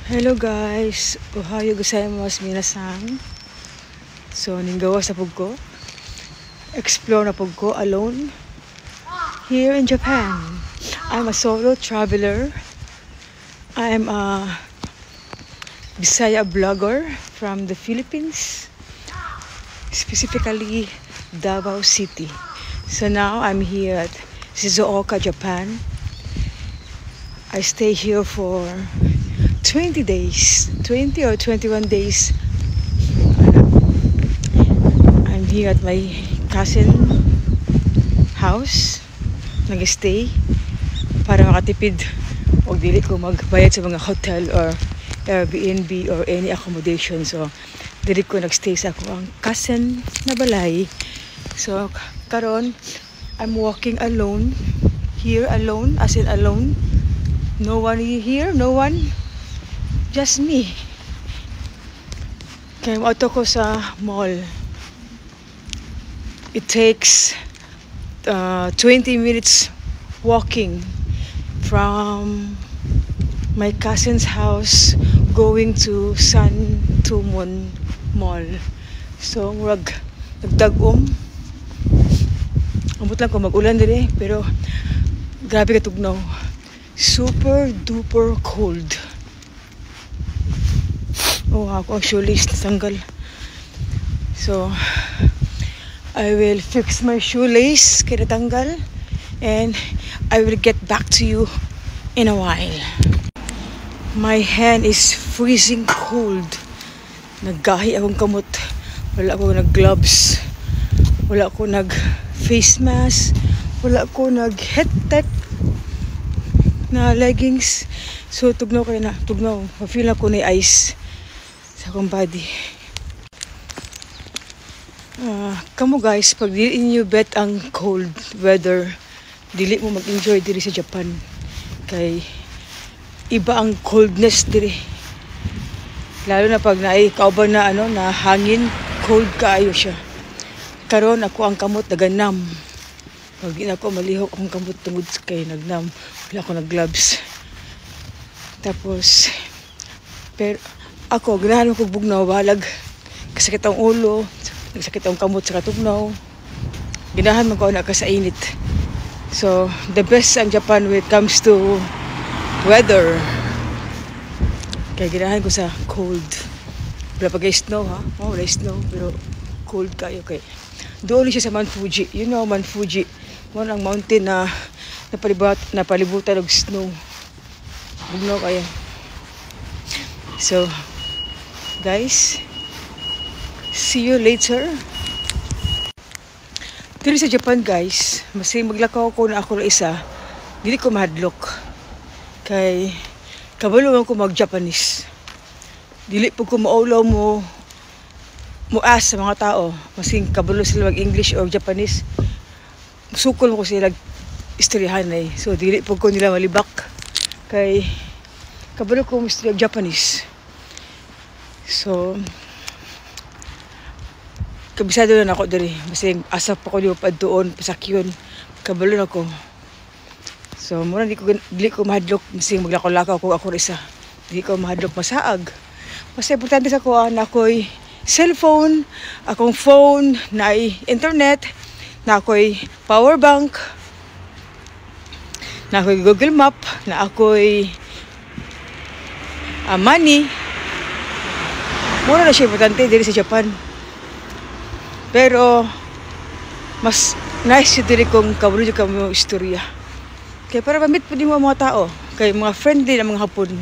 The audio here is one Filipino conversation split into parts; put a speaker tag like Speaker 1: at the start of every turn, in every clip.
Speaker 1: Hello guys, ohayo gozaimasu minasan. So ninggawa sa pugko. Explore na pugko alone here in Japan. I'm a solo traveler. I'm a Bisaya blogger from the Philippines, specifically Davao City. So now I'm here at Shizuoka, Japan. I stay here for 20 days, 20 or 21 days. I'm here at my cousin house, nag-stay para makatipid o dili ko magbayad sa mga hotel or Airbnb or any accommodation. So dili ko nagstay sa akong cousin na balay. So karon I'm walking alone here, alone as in alone. No one here, no one, just me. Kaya auto ko sa mall. It takes 20 minutes walking from my cousin's house going to San Tumon Mall. So murag nagdag-om. Ambot lang ko mag-ulan dire, pero grabe ka tugnaw. Super duper cold. Oh, ako ang shoelace natanggal. So I will fix my shoelace kaya natanggal, and I will get back to you in a while. My hand is freezing cold. Naggahi akong kamot. Wala ako nag-gloves. Wala ako nag-face mask. Wala ako nag-head-tech na leggings. So tugnaw kayo na. Tugnaw. Ma-feel ako na ice sa akong body. Kamo guys, pag dili inyo bet ang cold weather, dili mo mag-enjoy diri sa Japan. Kay iba ang coldness diri. Lalo na pag naay kauban na na hangin, cold kaayo siya. Karon ako ang kamot naganam. Pag di na ako malihok akong kamot tungod kay nagnam. Wala ako nag-gloves. Tapos pero ako ganahan ko bugnaw balag. Kasakit ang ulo, nagsakit ang kamot sa katugnaw. Ganahan man ko na ka sa init. So the best ang Japan when it comes to weather. Kaya ganahan ko sa cold. Wala pa snow ha. Oh, wala snow pero cold kayo kay. Doon siya sa Mount Fuji. You know Mount Fuji. Mo ang mountain na napalibutan og snow. Bugnaw kayo. So guys, see you later. Dili sa Japan guys, masay maglakaw ko na ako na isa. Dili ko mahadlok. Kay kabalo ko mag-Japanese. Dili po ko maulaw mo ask sa mga tao. Masing kabalo sila mag-English or Japanese. Sukol mo ko sila istoryahan eh. So dili po ko nila malibak. Kay kabalo ko mag-Japanese. So kabisado na ako diri. Masing asap pa ko pa doon, pasakyon. Kabalo na ko. So mura dili ko mahadlok, masing maglakaw-lakaw ko ako isa. Dili ko mahadlok masaag. Mas importante sa ko na ako'y cellphone, akong phone, na internet, na ako'y power bank, na ako'y Google Map, na ako'y money. Mura na siya importante diri sa Japan. Pero mas nice yung diri kong kabulod ka mo istorya. Kaya para mamit po din mo mga tao. Kaya mga friendly na mga Hapon.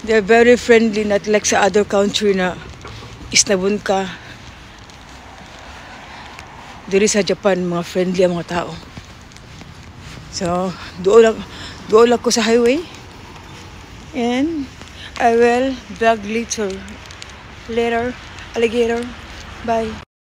Speaker 1: They're very friendly, not like sa other country na isnabon ka. Diri sa Japan, mga friendly ang mga tao. So, doon lang ko sa highway. And I will vlog later. Alligator. Bye.